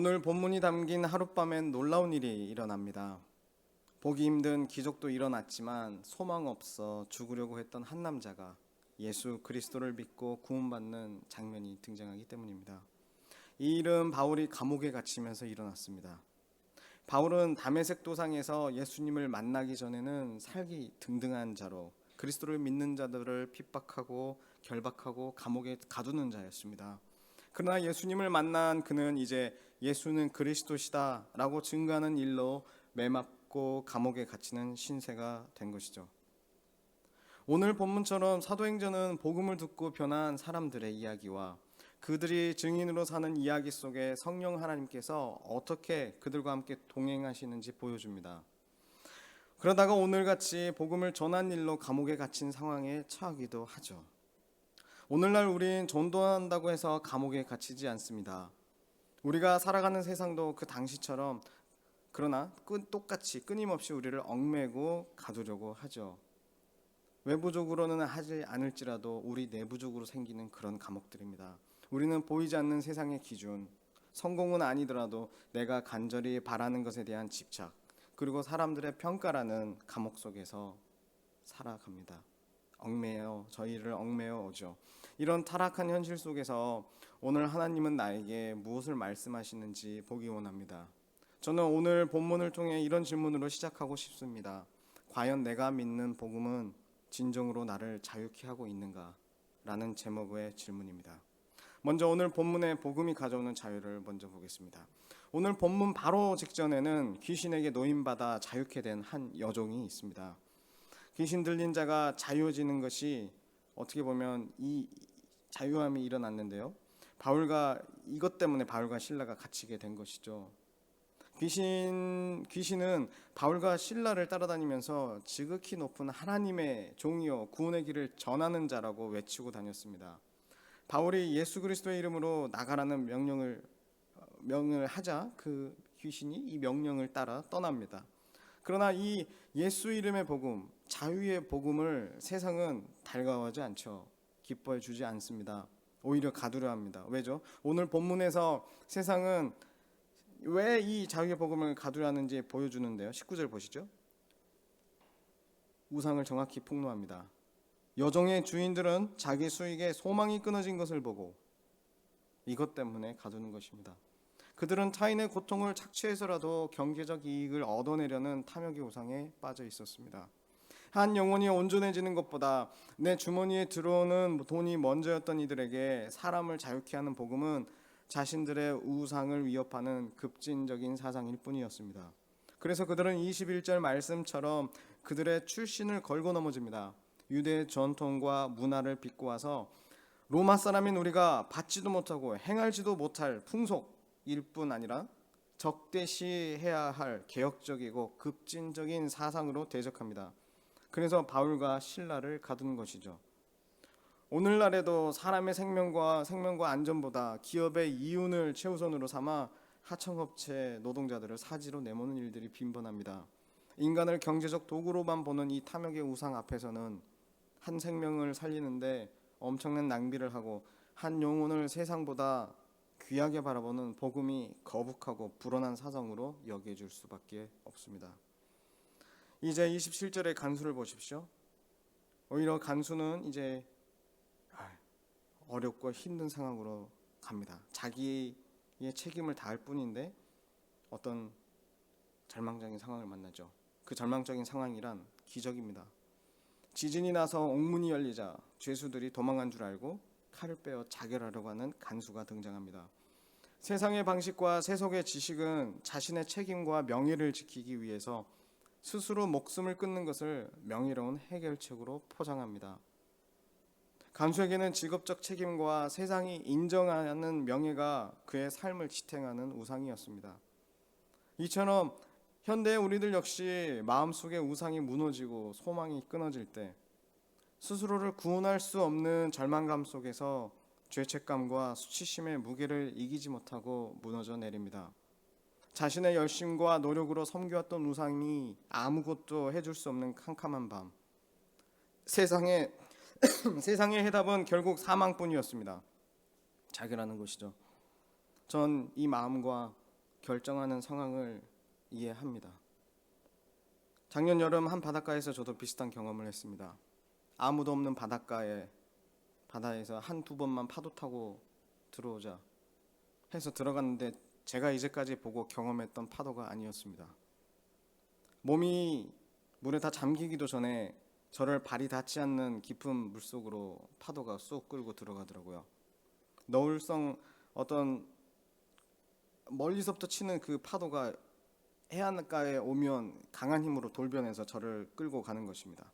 오늘 본문이 담긴 하룻밤엔 놀라운 일이 일어납니다. 보기 힘든 기적도 일어났지만 소망 없어 죽으려고 했던 한 남자가 예수 그리스도를 믿고 구원받는 장면이 등장하기 때문입니다. 이 일은 바울이 감옥에 갇히면서 일어났습니다. 바울은 다메섹 도상에서 예수님을 만나기 전에는 살기 등등한 자로 그리스도를 믿는 자들을 핍박하고 결박하고 감옥에 가두는 자였습니다. 그러나 예수님을 만난 그는 이제 예수는 그리스도시다 라고 증거하는 일로 매맞고 감옥에 갇히는 신세가 된 것이죠. 오늘 본문처럼 사도행전은 복음을 듣고 변한 사람들의 이야기와 그들이 증인으로 사는 이야기 속에 성령 하나님께서 어떻게 그들과 함께 동행하시는지 보여줍니다. 그러다가 오늘같이 복음을 전한 일로 감옥에 갇힌 상황에 처하기도 하죠. 오늘날 우린 전도한다고 해서 감옥에 갇히지 않습니다. 우리가 살아가는 세상도 그 당시처럼 그러나 똑같이 끊임없이 우리를 얽매고 가두려고 하죠. 외부적으로는 하지 않을지라도 우리 내부적으로 생기는 그런 감옥들입니다. 우리는 보이지 않는 세상의 기준, 성공은 아니더라도 내가 간절히 바라는 것에 대한 집착, 그리고 사람들의 평가라는 감옥 속에서 살아갑니다. 저희를 얽매어 오죠. 이런 타락한 현실 속에서 오늘 하나님은 나에게 무엇을 말씀하시는지 보기 원합니다. 저는 오늘 본문을 통해 이런 질문으로 시작하고 싶습니다. 과연 내가 믿는 복음은 진정으로 나를 자유케 하고 있는가? 라는 제목의 질문입니다. 먼저 오늘 본문의 복음이 가져오는 자유를 먼저 보겠습니다. 오늘 본문 바로 직전에는 귀신에게 노임받아 자유케 된 한 여종이 있습니다. 귀신 들린 자가 자유해지는 것이 어떻게 보면 이 자유함이 일어났는데요. 이것 때문에 바울과 실라가 갇히게 된 것이죠. 귀신은 바울과 실라를 따라다니면서 지극히 높은 하나님의 종이요 구원의 길을 전하는 자라고 외치고 다녔습니다. 바울이 예수 그리스도의 이름으로 나가라는 명령을 하자 그 귀신이 이 명령을 따라 떠납니다. 그러나 이 예수 이름의 복음, 자유의 복음을 세상은 달가워하지 않죠. 기뻐해 주지 않습니다. 오히려 가두려 합니다. 왜죠? 오늘 본문에서 세상은 왜 이 자유의 복음을 가두려 하는지 보여주는데요. 19절 보시죠. 우상을 정확히 폭로합니다. 여종의 주인들은 자기 수익에 소망이 끊어진 것을 보고 이것 때문에 가두는 것입니다. 그들은 타인의 고통을 착취해서라도 경제적 이익을 얻어내려는 탐욕의 우상에 빠져 있었습니다. 한 영혼이 온전해지는 것보다 내 주머니에 들어오는 돈이 먼저였던 이들에게 사람을 자유케 하는 복음은 자신들의 우상을 위협하는 급진적인 사상일 뿐이었습니다. 그래서 그들은 21절 말씀처럼 그들의 출신을 걸고 넘어집니다. 유대 전통과 문화를 비꼬아서 로마 사람인 우리가 받지도 못하고 행할지도 못할 풍속일 뿐 아니라 적대시해야 할 개혁적이고 급진적인 사상으로 대적합니다. 그래서 바울과 실라를 가둔 것이죠. 오늘날에도 사람의 생명과 안전보다 기업의 이윤을 최우선으로 삼아 하청업체 노동자들을 사지로 내모는 일들이 빈번합니다. 인간을 경제적 도구로만 보는 이 탐욕의 우상 앞에서는 한 생명을 살리는데 엄청난 낭비를 하고 한 영혼을 세상보다 귀하게 바라보는 복음이 거북하고 불온한 사상으로 여겨질 수밖에 없습니다. 이제 27절의 간수를 보십시오. 오히려 간수는 이제 어렵고 힘든 상황으로 갑니다. 자기의 책임을 다할 뿐인데 어떤 절망적인 상황을 만나죠. 그 절망적인 상황이란 기적입니다. 지진이 나서 옥문이 열리자 죄수들이 도망간 줄 알고 칼을 빼어 자결하려고 하는 간수가 등장합니다. 세상의 방식과 세속의 지식은 자신의 책임과 명예를 지키기 위해서 스스로 목숨을 끊는 것을 명예로운 해결책으로 포장합니다. 간수에게는 직업적 책임과 세상이 인정하는 명예가 그의 삶을 지탱하는 우상이었습니다. 이처럼 현대의 우리들 역시 마음속의 우상이 무너지고 소망이 끊어질 때 스스로를 구원할 수 없는 절망감 속에서 죄책감과 수치심의 무게를 이기지 못하고 무너져 내립니다. 자신의 열심과 노력으로 섬겨왔던 우상이 아무것도 해줄 수 없는 캄캄한 밤, 세상의 해답은 결국 사망뿐이었습니다. 자결하는 것이죠. 전 이 마음과 결정하는 상황을 이해합니다. 작년 여름 한 바닷가에서 저도 비슷한 경험을 했습니다. 아무도 없는 바다에서 한두 번만 파도 타고 들어오자 해서 들어갔는데 제가 이제까지 보고 경험했던 파도가 아니었습니다. 몸이 물에 다 잠기기도 전에 저를 발이 닿지 않는 깊은 물속으로 파도가 쑥 끌고 들어가더라고요. 너울성 어떤 멀리서부터 치는 그 파도가 해안가에 오면 강한 힘으로 돌변해서 저를 끌고 가는 것입니다.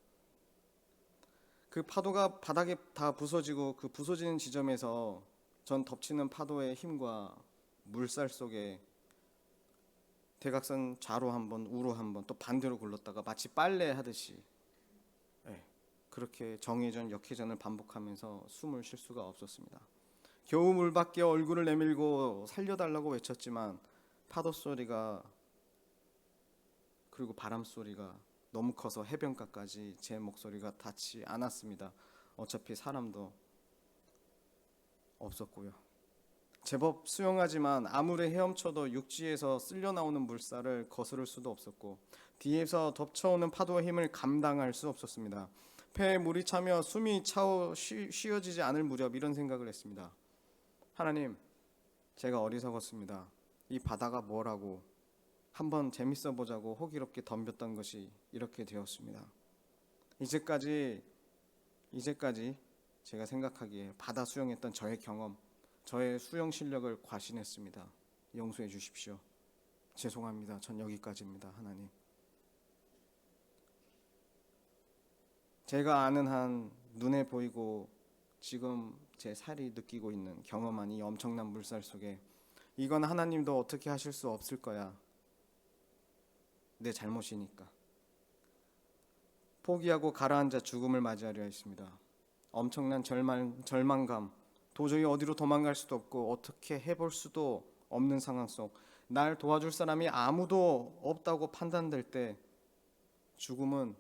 그 파도가 바닥에 다 부서지고 그 부서지는 지점에서 전 덮치는 파도의 힘과 물살 속에 대각선 좌로 한번 우로 한번 또 반대로 굴렀다가 마치 빨래 하듯이 그렇게 정회전 역회전을 반복하면서 숨을 쉴 수가 없었습니다. 겨우 물 밖에 얼굴을 내밀고 살려달라고 외쳤지만 파도 소리가 그리고 바람 소리가 너무 커서 해변가까지 제 목소리가 닿지 않았습니다. 어차피 사람도 없었고요. 제법 수영하지만 아무리 헤엄쳐도 육지에서 쓸려 나오는 물살을 거스를 수도 없었고 뒤에서 덮쳐오는 파도의 힘을 감당할 수 없었습니다. 폐에 물이 차며 숨이 차오 쉬어지지 않을 무렵 이런 생각을 했습니다. 하나님, 제가 어리석었습니다. 이 바다가 뭐라고 한번 재밌어 보자고 호기롭게 덤볐던 것이 이렇게 되었습니다. 이제까지 제가 생각하기에 바다 수영했던 저의 경험, 저의 수영 실력을 과신했습니다. 용서해 주십시오. 죄송합니다. 전 여기까지입니다. 하나님. 제가 아는 한 눈에 보이고 지금 제 살이 느끼고 있는 경험한 이 엄청난 물살 속에 이건 하나님도 어떻게 하실 수 없을 거야. 내 잘못이니까. 포기하고 가라앉아 죽음을 맞이하려 했습니다. 엄청난 절망감, 도저히 어디로 도망갈 수도 없고 어떻게 해볼 수도 없는 상황 속 날 도와줄 사람이 아무도 없다고 판단될 때 죽음은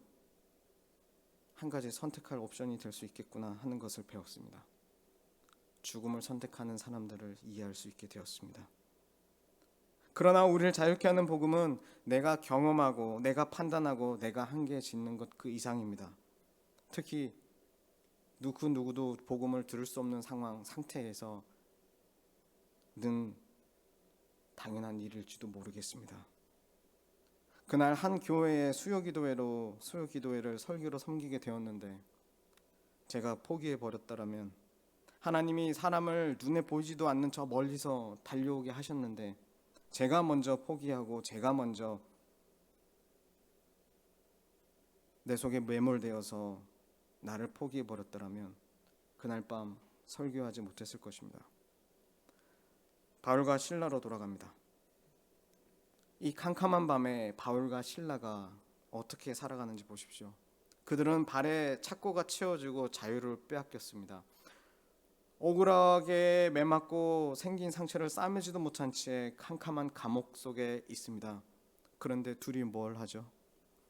한 가지 선택할 옵션이 될 수 있겠구나 하는 것을 배웠습니다. 죽음을 선택하는 사람들을 이해할 수 있게 되었습니다. 그러나 우리를 자유케 하는 복음은 내가 경험하고 내가 판단하고 내가 한계에 짓는 것 그 이상입니다. 특히 누구도 복음을 들을 수 없는 상태에서는 당연한 일일지도 모르겠습니다. 그날 한 교회의 수요기도회를 설교로 섬기게 되었는데 제가 포기해 버렸다라면 하나님이 사람을 눈에 보이지도 않는 저 멀리서 달려오게 하셨는데 제가 먼저 포기하고 제가 먼저 내 속에 매몰되어서 나를 포기해 버렸더라면 그날 밤 설교하지 못했을 것입니다. 바울과 실라로 돌아갑니다. 이 캄캄한 밤에 바울과 실라가 어떻게 살아가는지 보십시오. 그들은 발에 착고가 채워지고 자유를 빼앗겼습니다. 억울하게 매맞고 생긴 상처를 싸매지도 못한 채 캄캄한 감옥 속에 있습니다. 그런데 둘이 뭘 하죠?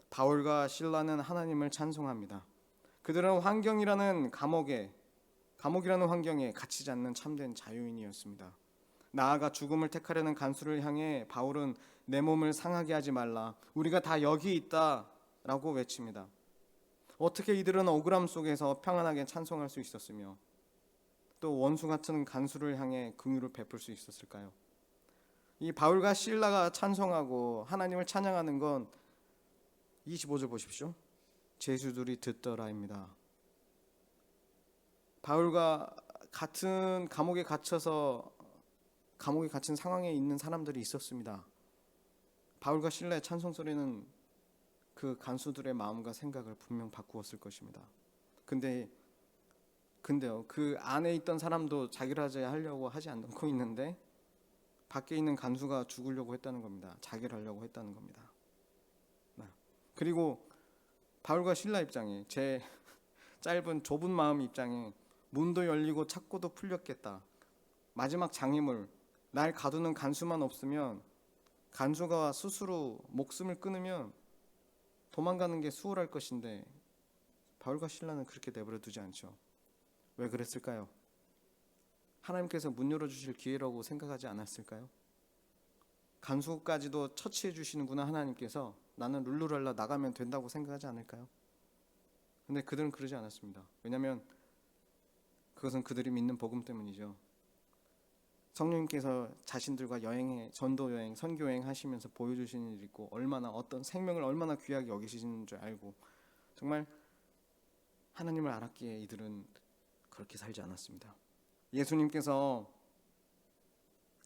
바울과 실라는 하나님을 찬송합니다. 그들은 감옥이라는 환경에 갇히지 않는 참된 자유인이었습니다. 나아가 죽음을 택하려는 간수를 향해 바울은 내 몸을 상하게 하지 말라. 우리가 다 여기 있다 라고 외칩니다. 어떻게 이들은 억울함 속에서 평안하게 찬송할 수 있었으며 또 원수 같은 간수를 향해 긍휼을 베풀 수 있었을까요? 이 바울과 실라가 찬송하고 하나님을 찬양하는 건 25절 보십시오. 제수들이 듣더라입니다. 바울과 같은 감옥에 갇힌 상황에 있는 사람들이 있었습니다. 바울과 실라의 찬송 소리는 그 간수들의 마음과 생각을 분명 바꾸었을 것입니다. 근데요, 그 안에 있던 사람도 자기를 하려고 하지 않고 있는데 밖에 있는 간수가 죽으려고 했다는 겁니다. 자기를 하려고 했다는 겁니다. 그리고 바울과 실라 입장에 제 좁은 마음 입장에 문도 열리고 착고도 풀렸겠다. 마지막 장애물, 날 가두는 간수만 없으면 간수가 스스로 목숨을 끊으면 도망가는 게 수월할 것인데 바울과 실라는 그렇게 내버려 두지 않죠. 왜 그랬을까요? 하나님께서 문 열어주실 기회라고 생각하지 않았을까요? 간수까지도 처치해 주시는구나 하나님께서, 나는 룰루랄라 나가면 된다고 생각하지 않을까요? 근데 그들은 그러지 않았습니다. 왜냐하면 그것은 그들이 믿는 복음 때문이죠. 성령님께서 자신들과 여행에, 전도 여행, 선교 여행 하시면서 보여주시는 일이 있고, 얼마나 어떤 생명을 얼마나 귀하게 여기시는 줄 알고 정말 하나님을 알았기에 이들은 그렇게 살지 않았습니다. 예수님께서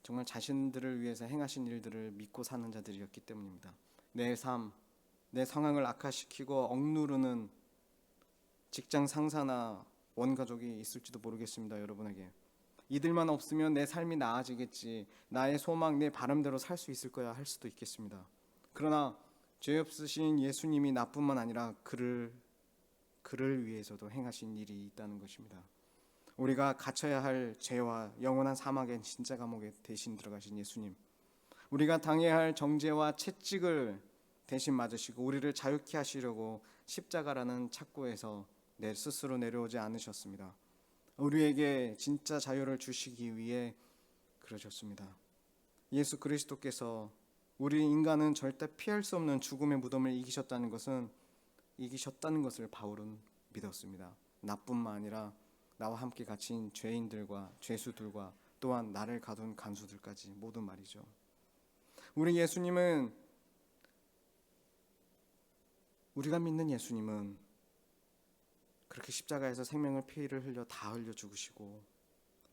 정말 자신들을 위해서 행하신 일들을 믿고 사는 자들이었기 때문입니다. 내 삶, 내 상황을 악화시키고 억누르는 직장 상사나 원가족이 있을지도 모르겠습니다. 여러분에게 이들만 없으면 내 삶이 나아지겠지, 나의 소망, 내 바람대로 살 수 있을 거야 할 수도 있겠습니다. 그러나 죄 없으신 예수님이 나뿐만 아니라 그를 위해서도 행하신 일이 있다는 것입니다. 우리가 갇혀야 할 죄와 영원한 사막의 진짜 감옥에 대신 들어가신 예수님, 우리가 당해야 할 정죄와 채찍을 대신 맞으시고 우리를 자유케 하시려고 십자가라는 착고에서 내 스스로 내려오지 않으셨습니다. 우리에게 진짜 자유를 주시기 위해 그러셨습니다. 예수 그리스도께서 우리 인간은 절대 피할 수 없는 죽음의 무덤을 이기셨다는 것을 바울은 믿었습니다. 나뿐만 아니라 나와 함께 갇힌 죄인들과 죄수들과 또한 나를 가둔 간수들까지 모두 말이죠. 우리 예수님은, 우리가 믿는 예수님은 그렇게 십자가에서 생명을 피를 흘려 다 흘려 죽으시고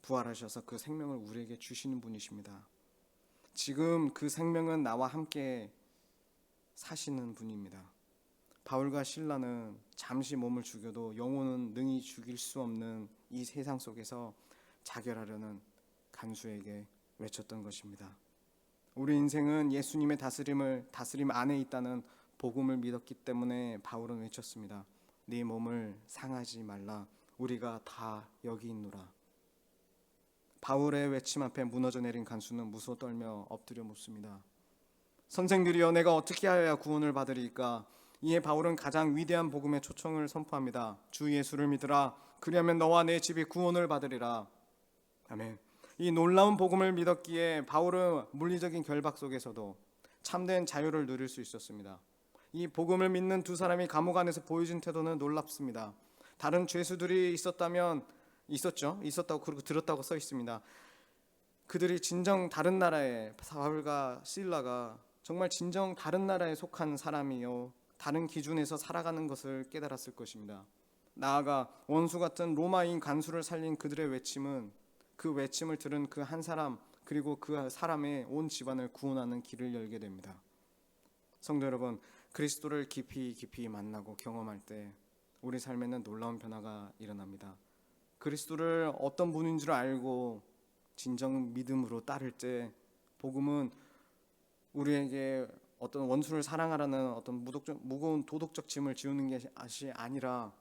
부활하셔서 그 생명을 우리에게 주시는 분이십니다. 지금 그 생명은 나와 함께 사시는 분입니다. 바울과 실라는 잠시 몸을 죽여도 영혼은 능히 죽일 수 없는 이 세상 속에서 자결하려는 간수에게 외쳤던 것입니다. 우리 인생은 예수님의 다스림 안에 있다는 복음을 믿었기 때문에 바울은 외쳤습니다. 네 몸을 상하지 말라, 우리가 다 여기 있노라. 바울의 외침 앞에 무너져 내린 간수는 무서워 떨며 엎드려 묻습니다. 선생들이여, 내가 어떻게 하여야 구원을 받으리까? 이에 바울은 가장 위대한 복음의 초청을 선포합니다. 주 예수를 믿으라. 그리하면 너와 내 집이 구원을 받으리라. 아멘. 이 놀라운 복음을 믿었기에 바울은 물리적인 결박 속에서도 참된 자유를 누릴 수 있었습니다. 이 복음을 믿는 두 사람이 감옥 안에서 보여준 태도는 놀랍습니다. 다른 죄수들이 있었다고 그리고 들었다고 써 있습니다. 그들이 진정 다른 나라에, 바울과 실라가 정말 진정 다른 나라에 속한 사람이요, 다른 기준에서 살아가는 것을 깨달았을 것입니다. 나아가 원수 같은 로마인 간수를 살린 그들의 외침은, 그 외침을 들은 그 한 사람 그리고 그 사람의 온 집안을 구원하는 길을 열게 됩니다. 성도 여러분, 그리스도를 깊이 만나고 경험할 때 우리 삶에는 놀라운 변화가 일어납니다. 그리스도를 어떤 분인 줄 알고 진정 믿음으로 따를 때 복음은 우리에게 어떤 원수를 사랑하라는 어떤 무거운 도덕적 짐을 지우는 것이 아니라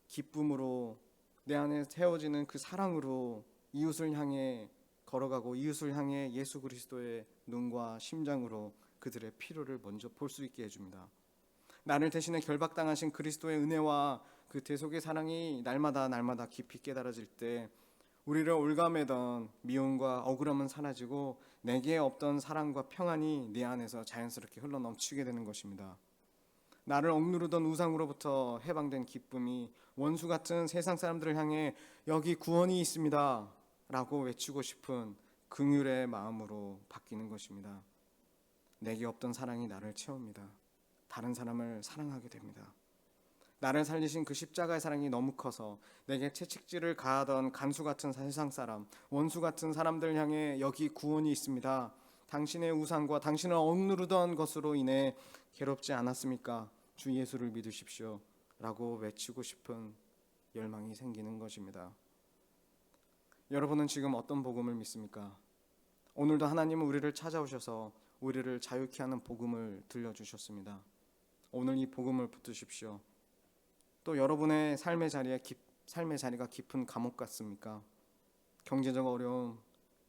기쁨으로 내 안에 세워지는 그 사랑으로 이웃을 향해 걸어가고 이웃을 향해 예수 그리스도의 눈과 심장으로 그들의 필요를 먼저 볼 수 있게 해줍니다. 나를 대신해 결박당하신 그리스도의 은혜와 그 대속의 사랑이 날마다 깊이 깨달아질 때 우리를 올가매던 미움과 억울함은 사라지고 내게 없던 사랑과 평안이 내 안에서 자연스럽게 흘러넘치게 되는 것입니다. 나를 억누르던 우상으로부터 해방된 기쁨이 원수 같은 세상 사람들을 향해 여기 구원이 있습니다 라고 외치고 싶은 긍휼의 마음으로 바뀌는 것입니다. 내게 없던 사랑이 나를 채웁니다. 다른 사람을 사랑하게 됩니다. 나를 살리신 그 십자가의 사랑이 너무 커서 내게 채찍질을 가하던 간수 같은 세상 사람, 원수 같은 사람들 향해 여기 구원이 있습니다. 당신의 우상과 당신을 억누르던 것으로 인해 괴롭지 않았습니까? 주 예수를 믿으십시오 라고 외치고 싶은 열망이 생기는 것입니다. 여러분은 지금 어떤 복음을 믿습니까? 오늘도 하나님은 우리를 찾아오셔서 우리를 자유케 하는 복음을 들려주셨습니다. 오늘 이 복음을 붙드십시오. 또 여러분의 삶의 자리가 깊은 감옥 같습니까? 경제적 어려움,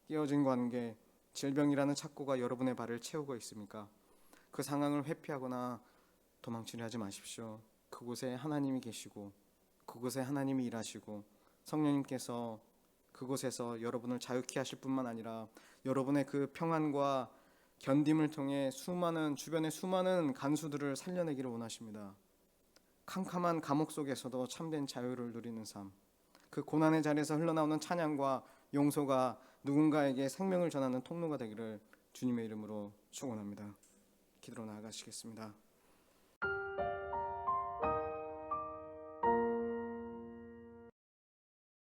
깨어진 관계, 질병이라는 착고가 여러분의 발을 채우고 있습니까? 그 상황을 회피하거나 도망치려 하지 마십시오. 그곳에 하나님이 계시고 그곳에 하나님이 일하시고 성령님께서 그곳에서 여러분을 자유케 하실 뿐만 아니라 여러분의 그 평안과 견딤을 통해 주변의 수많은 간수들을 살려내기를 원하십니다. 캄캄한 감옥 속에서도 참된 자유를 누리는 삶, 그 고난의 자리에서 흘러나오는 찬양과 용서가 누군가에게 생명을 전하는 통로가 되기를 주님의 이름으로 축원합니다. 기도로 나아가시겠습니다.